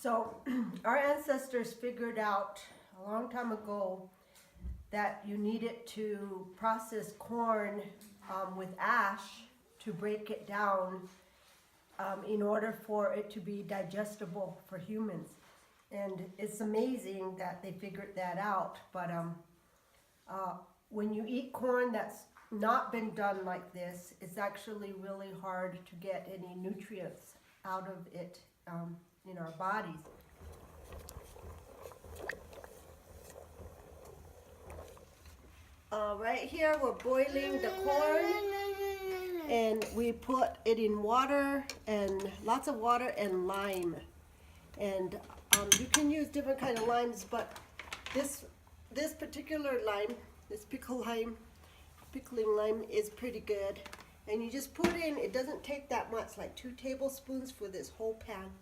So our ancestors figured out a long time ago that you needed to process corn with ash to break it down in order for it to be digestible for humans. And it's amazing that they figured that out. But when you eat corn that's not been done like this, it's actually really hard to get any nutrients out of it in our bodies. Right here we're boiling the corn, and we put it in water, and lots of water and lime. And you can use different kind of limes, but this particular lime, this pickling lime is pretty good. And you just put in, it doesn't take that much, like 2 tablespoons for this whole pan.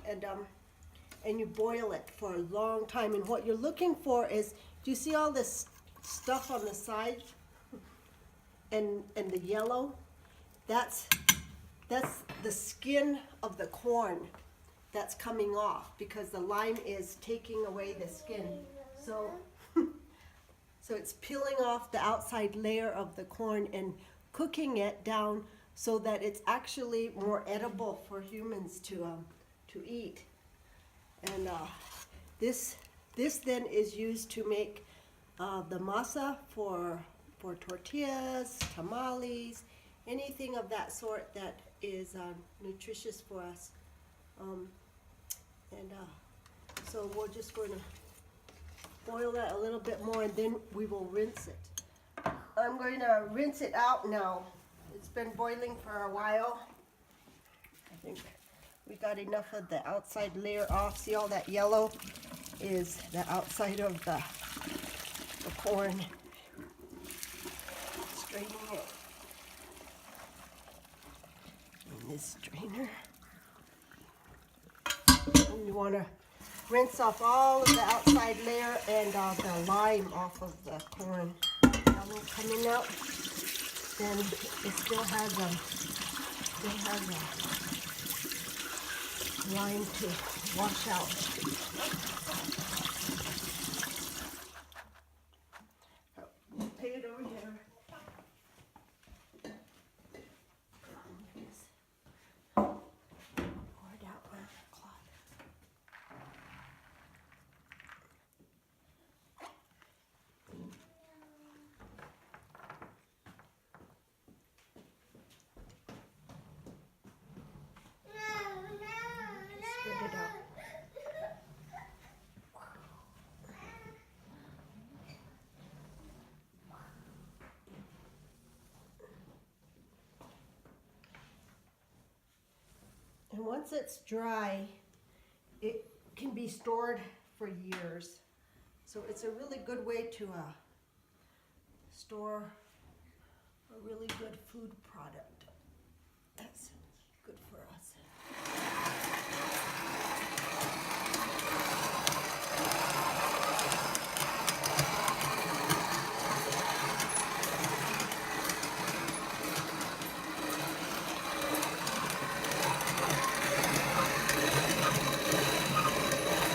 And you boil it for a long time. And what you're looking for is, do you see all this stuff on the side and the yellow? That's the skin of the corn that's coming off, because the lime is taking away the skin. So it's peeling off the outside layer of the corn and cooking it down so that it's actually more edible for humans to eat. And this then is used to make the masa for tortillas, tamales, anything of that sort that is nutritious for us. So we're just going to boil that a little bit more, and then we will rinse it. I'm going to rinse it out now. It's been boiling for a while. I think we got enough of the outside layer off. See, all that yellow is the outside of the corn. Straining it in this strainer. And you want to rinse off all of the outside layer and the lime off of the corn. Yellow coming out, then it still has a lime to wash out. Take it over here. Pour it out on the cloth. Spread it out. And once it's dry, it can be stored for years. So it's a really good way to store a really good food product.